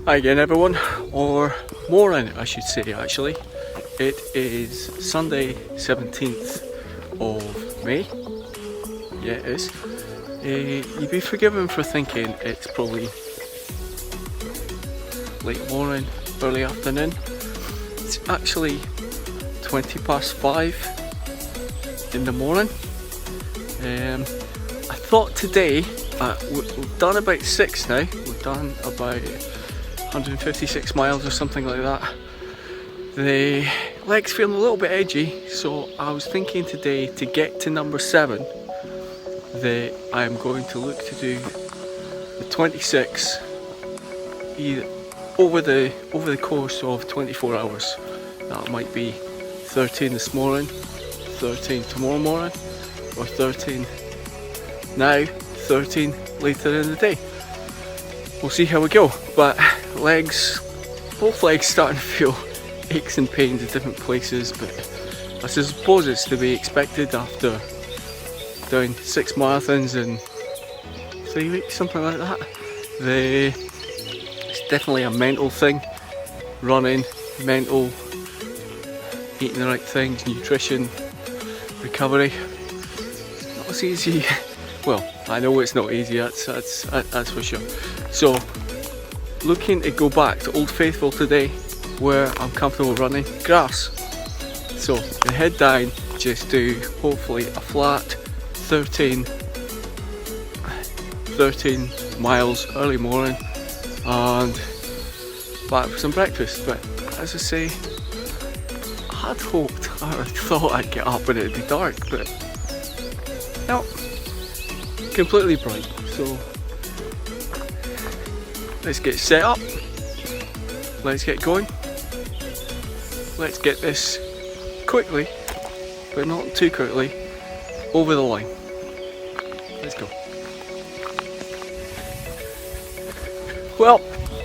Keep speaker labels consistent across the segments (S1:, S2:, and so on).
S1: Hi again everyone, or morning I should say actually. It is Sunday 17th of May. Yeah, it is. You'd be forgiven for thinking it's probably late morning, early afternoon. It's actually 5 in the morning. I thought today, we've done about 6 now, we've done about 156 miles or something like that. The legs feeling a little bit edgy, so I was thinking today to get to number 7 that I'm going to look to do the 26 over the course of 24 hours. That might be 13 this morning, 13 tomorrow morning, or 13 now, 13 later in the day. We'll see how we go, but both legs starting to feel aches and pains at different places, but I suppose it's to be expected after doing 6 marathons in 3 weeks, something like that. It's definitely a mental thing, running, mental, eating the right things, nutrition, recovery. Not as easy. Well, I know it's not easy, that's for sure. So, looking to go back to Old Faithful today, where I'm comfortable running grass. So, the head down, just do hopefully a flat 13 miles early morning, and back for some breakfast. But as I say, I'd hoped or thought I'd get up and it'd be dark, but no, completely bright. So let's get set up, let's get going, let's get this quickly, but not too quickly, over the line. Let's go. Well,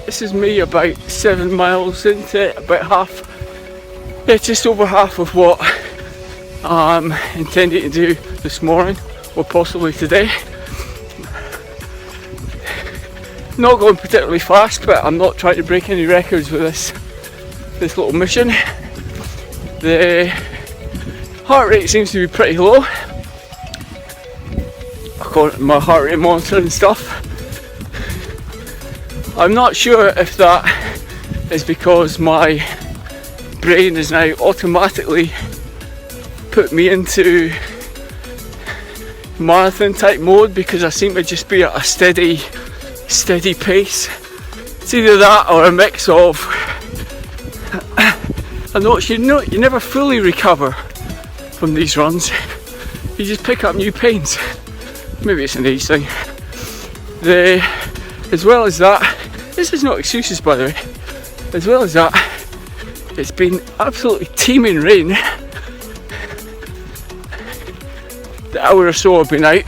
S1: this is me about 7 miles into it, about half. It's just over half of what I'm intending to do this morning, or possibly today. Not going particularly fast, but I'm not trying to break any records with this little mission. The heart rate seems to be pretty low, according to my heart rate monitor and stuff. I'm not sure if that is because my brain has now automatically put me into marathon type mode, because I seem to just be at a steady pace. It's either that or a mix of I notice you never fully recover from these runs. You just pick up new pains. Maybe it's an age thing. As well as that, this is not excuses by the way, as well as that, it's been absolutely teeming rain. The hour or so I've been out,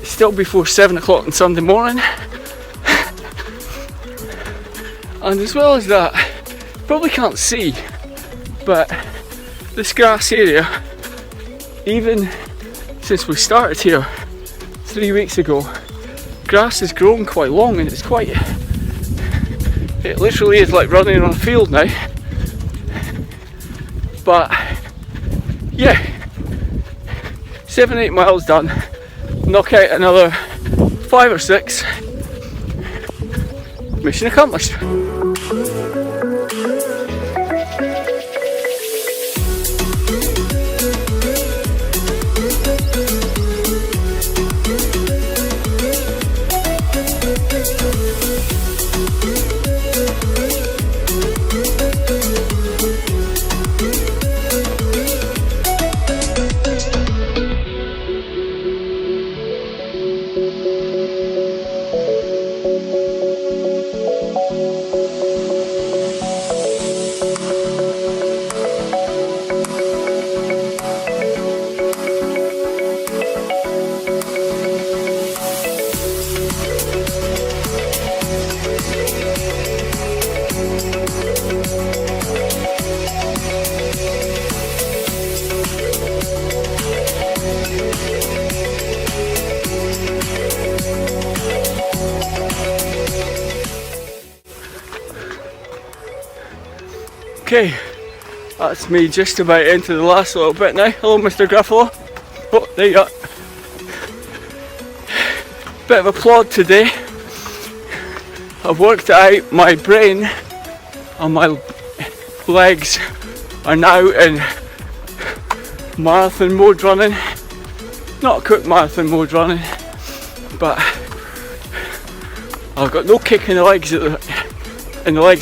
S1: it's still before 7 o'clock on Sunday morning. And as well as that, you probably can't see, but this grass area, even since we started here 3 weeks ago, grass has grown quite long, and it literally is like running on a field now. But yeah, 7-8 miles done, knock out another 5 or 6, mission accomplished. Okay, that's me just about into the last little bit now. Hello, Mr. Gruffalo. Oh, there you are. Bit of a plod today. I've worked out my brain and my legs are now in marathon mode running. Not quick marathon mode running, but I've got no kick in the legs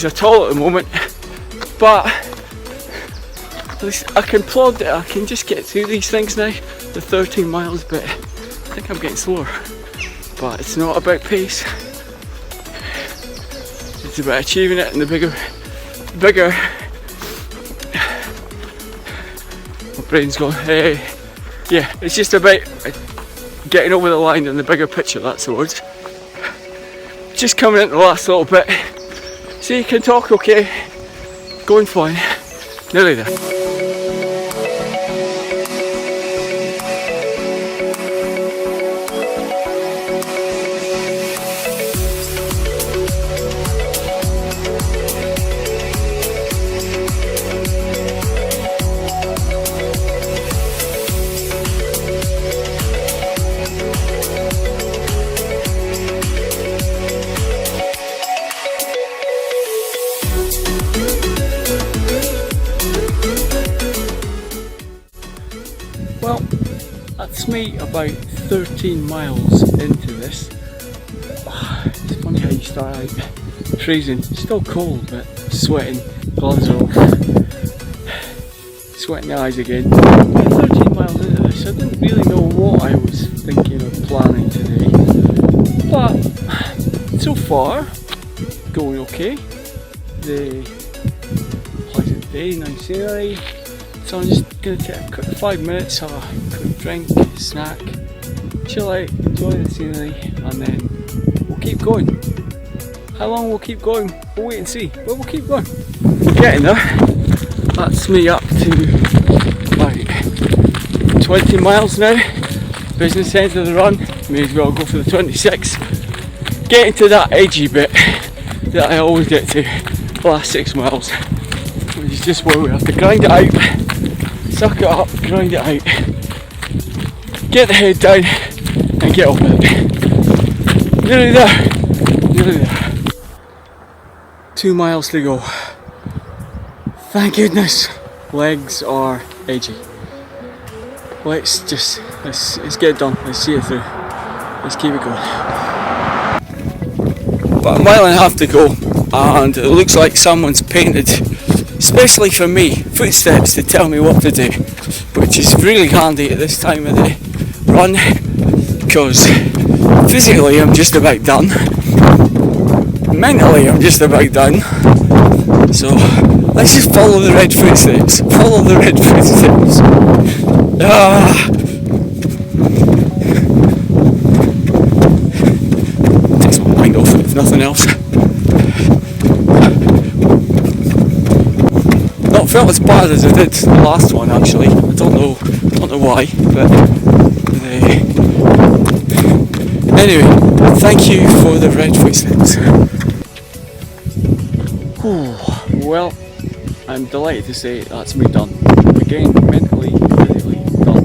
S1: at all at the moment. But at least I can plod it. I can just get through these things now. The 13 miles, but I think I'm getting slower. But it's not about pace. It's about achieving it in the bigger. My brain's going, hey. Yeah, it's just about getting over the line in the bigger picture, that's the word. Just coming into the last little bit. So you can talk okay. Going fine. Nearly there. Well, that's me about 13 miles into this. It's funny how you start out freezing, still cold but sweating, gloves are off, sweating the eyes again. 13 miles into this, I didn't really know what I was thinking of planning today, but so far, going okay. The pleasant day, nice scenery. So I'm just going to take a quick 5 minutes, have a quick drink, snack, chill out, enjoy the scenery, and then we'll keep going. How long we'll keep going, we'll wait and see, but we'll keep going. We're getting there. That's me up to about 20 miles now. Business end of the run, may as well go for the 26. Getting to that edgy bit that I always get to, the last 6 miles, which is just where we have to grind it out. Suck it up, grind it out, get the head down and get on with it. Nearly there, nearly there. 2 miles to go. Thank goodness, legs are edgy. Let's get it done, let's see it through. Let's keep it going. About a mile and a half to go, and it looks like someone's painted, especially for me, footsteps to tell me what to do, which is really handy at this time of the run, because physically I'm just about done, mentally I'm just about done, so let's just follow the red footsteps, follow the red footsteps. Takes my mind off it, if nothing else. Not felt as bad as I did the last one actually. I don't know why, but anyway, thank you for the red footsteps. Well, I'm delighted to say that's me done. Again, mentally, physically done.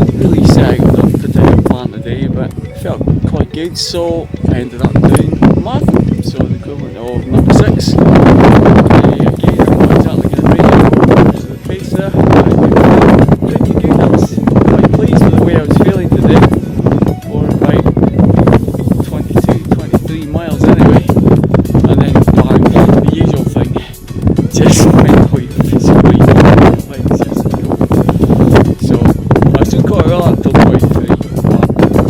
S1: Didn't really set out with a particular plan today, but felt quite good, so I ended up doing a marathon, so the equivalent of number 6. Again, I'm not exactly going to break the pace there, but pretty good. I was quite pleased with the way I was feeling today, for about 22-23 miles anyway, and then bang, the usual thing, just mentally, physically, like just go. So I still got it all up till 23, but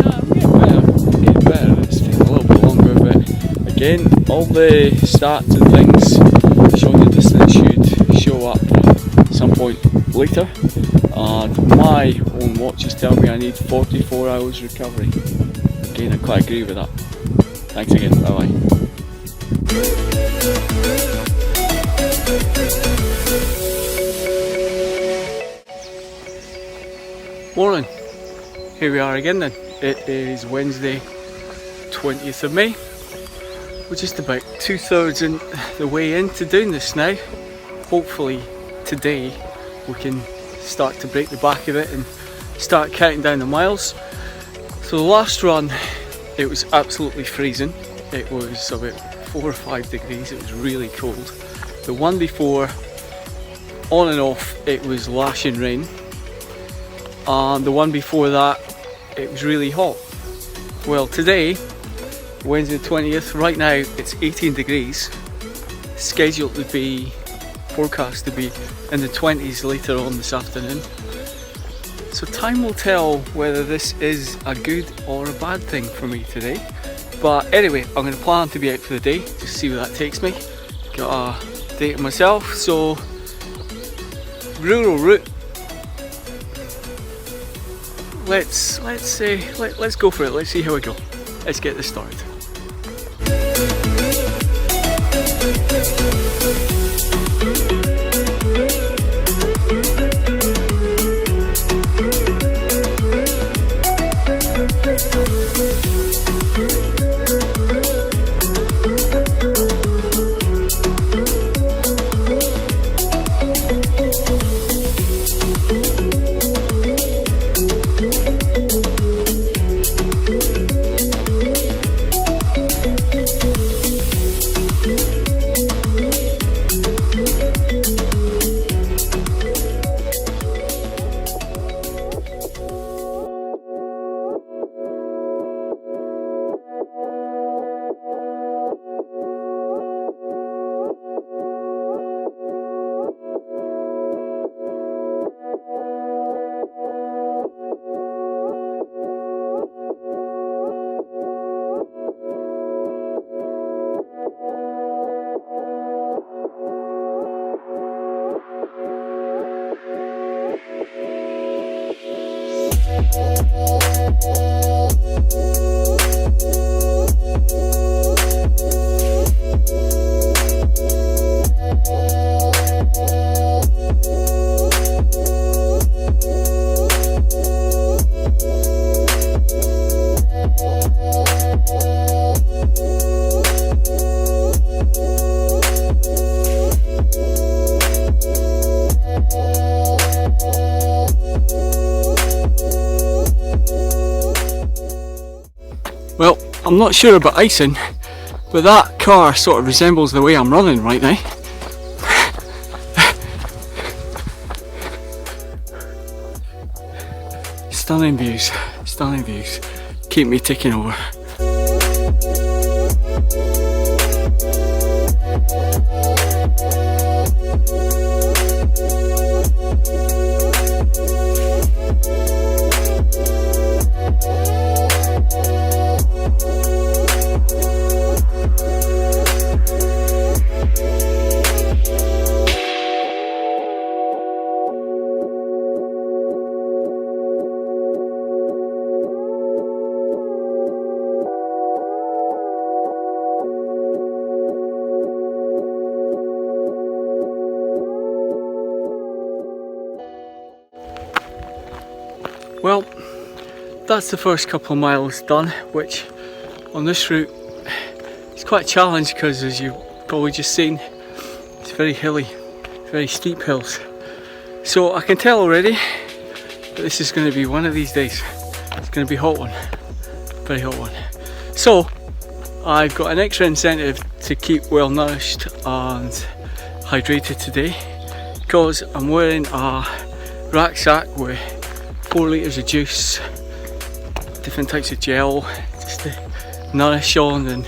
S1: I'm getting better, it's taking a little bit longer, but again, all the stats and things showing the distance should show up at some point later, and my own watches tell me I need 44 hours recovery. Again, I quite agree with that. Thanks again, bye bye. Morning, here we are again then. It is Wednesday 20th of May. We're just about 2/3 in the way into doing this now. hopefully today we can start to break the back of it and start counting down the miles. So the last run, it was absolutely freezing. It was about 4 or 5 degrees, it was really cold. The one before, on and off, it was lashing rain. And the one before that, it was really hot. Well, today, Wednesday the 20th, right now it's 18 degrees. Scheduled to be, forecast to be in the 20s later on this afternoon. So time will tell whether this is a good or a bad thing for me today. But anyway, I'm going to plan to be out for the day, just see where that takes me. Got a date myself, so rural route. Let's go for it. Let's see how we go. Let's get this started. Well, I'm not sure about icing, but that car sort of resembles the way I'm running right now. Stunning views, keep me ticking over. Well, that's the first couple of miles done, which on this route it's quite a challenge because, as you've probably just seen, it's very hilly, very steep hills. So I can tell already that this is going to be one of these days. It's going to be a hot one, very hot one. So I've got an extra incentive to keep well nourished and hydrated today because I'm wearing a rucksack with 4 litres of juice, different types of gel just to nourish on, and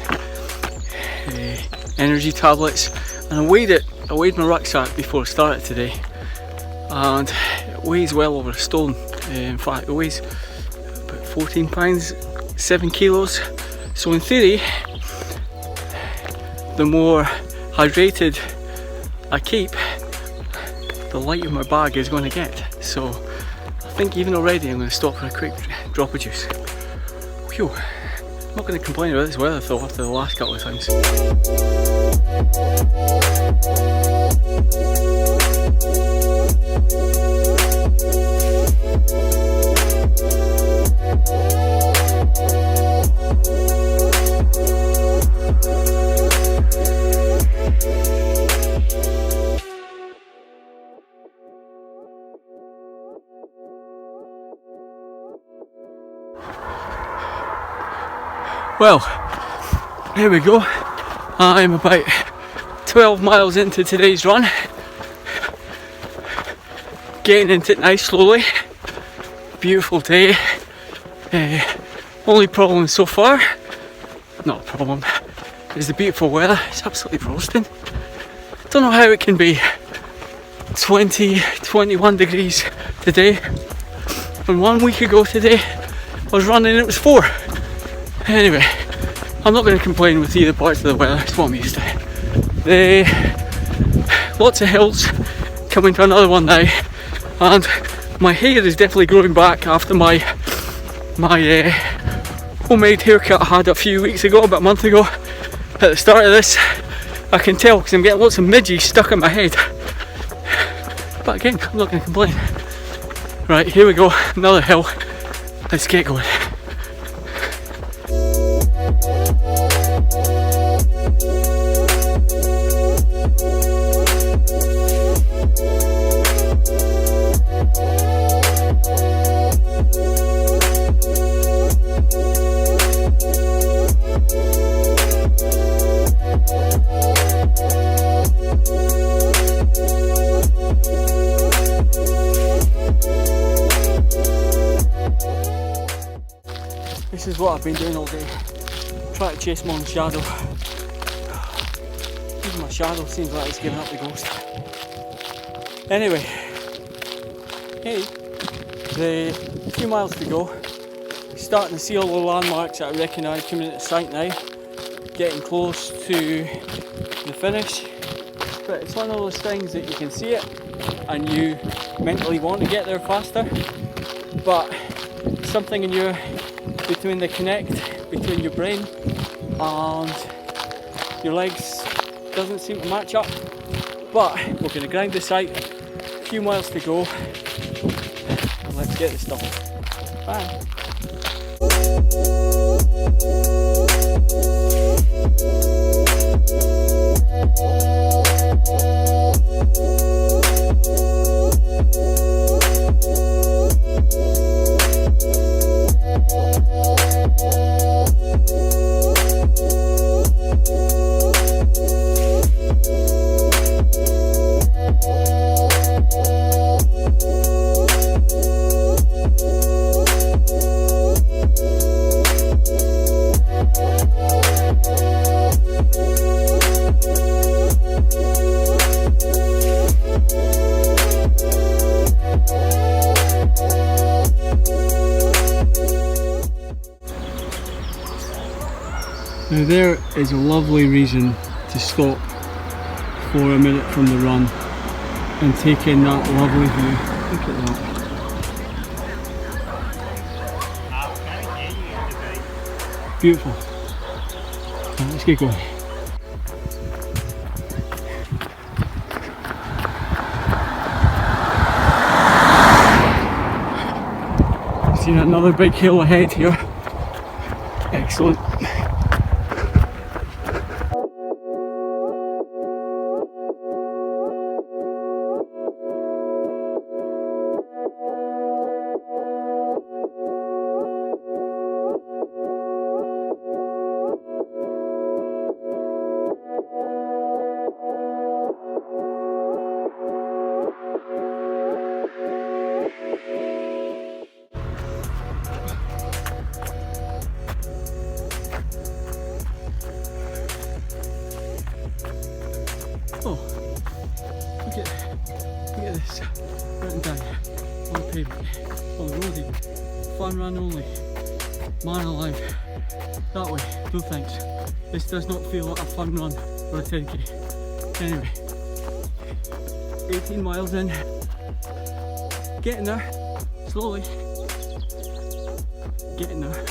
S1: energy tablets. And I weighed my rucksack before I started today, and it weighs well over a stone. In fact, it weighs about 14 pounds, 7 kilos. So in theory, the more hydrated I keep, the lighter my bag is going to get. So I think even already I'm going to stop for a quick drop of juice. Phew. I'm not going to complain about this weather though after the last couple of times. Well, here we go. I'm about 12 miles into today's run. Getting into it nice slowly. Beautiful day. Only problem so far, not a problem, is the beautiful weather. It's absolutely roasting. Don't know how it can be 20, 21 degrees today. And 1 week ago today, I was running and it was 4. Anyway, I'm not going to complain with either parts of the weather. It's what I'm used to. Lots of hills, coming to another one now, and my hair is definitely growing back after my homemade haircut I had a few weeks ago, about a month ago. At the start of this, I can tell because I'm getting lots of midges stuck in my head. But again, I'm not going to complain. Right, here we go, another hill. Let's get going. This is what I've been doing all day, trying to chase my own shadow. Even my shadow seems like it's giving up the ghost. Anyway, hey, the few miles to go. Starting to see all the landmarks that I recognise coming into sight now. Getting close to the finish. But it's one of those things that you can see it and you mentally want to get there faster. But something in your between the connect between your brain and your legs doesn't seem to match up, but we're going to grind this out. A few miles to go. Let's get this done. Bye. Now there is a lovely reason to stop for a minute from the run and take in that lovely view. Look at that. Beautiful. Right, let's get going. Seen another big hill ahead here. Excellent. Oh, look at this, written down on the pavement, on the road even. Fun run only, man alive, that way, no thanks. This does not feel like a fun run for a 10k. Anyway, 18 miles in, getting there, slowly, getting there.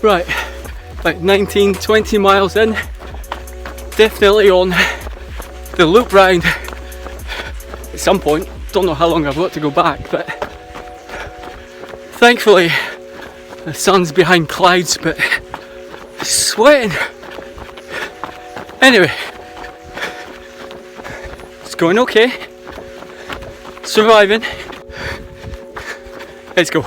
S1: Right, about 19, 20 miles in, definitely on the loop round at some point. Don't know how long I've got to go back, but thankfully the sun's behind clouds, but sweating. Anyway, it's going okay. Surviving. Let's go.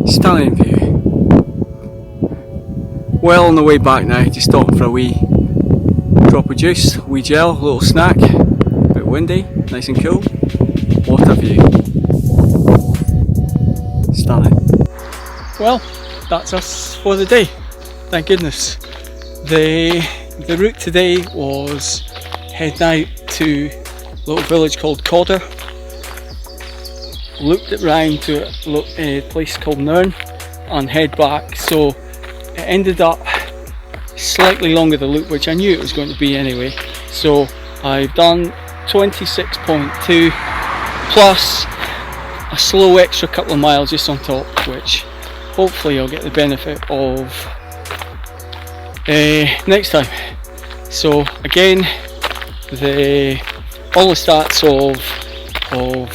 S1: Stunning view. Well on the way back now, just stopping for a wee drop of juice, wee gel, a little snack. A bit windy, nice and cool. What a view. Stunning. Well, that's us for the day. Thank goodness. The route today was heading out to a little village called Codder. Looped it round to a place called Nairn and head back, so it ended up slightly longer the loop, which I knew it was going to be anyway. So I've done 26.2 plus a slow extra couple of miles just on top, which hopefully I'll get the benefit of next time. So again, all the stats of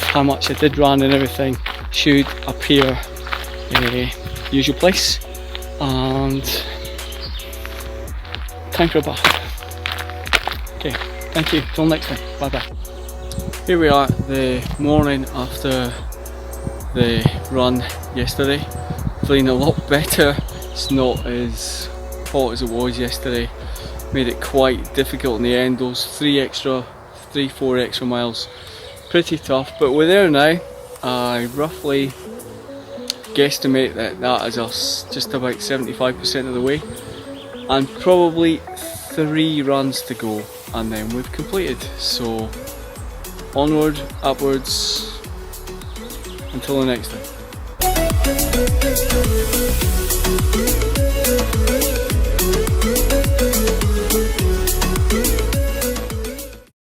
S1: how much I did run and everything should appear usual place, and time for a bath. Okay, thank you, till next time, bye bye. Here we are, the morning after the run yesterday. Feeling a lot better. It's not as hot as it was yesterday. Made it quite difficult in the end, those 4 extra miles. Pretty tough, but we're there now. I roughly guesstimate that is us just about 75% of the way, and probably 3 runs to go, and then we've completed. So onward, upwards, until the next time.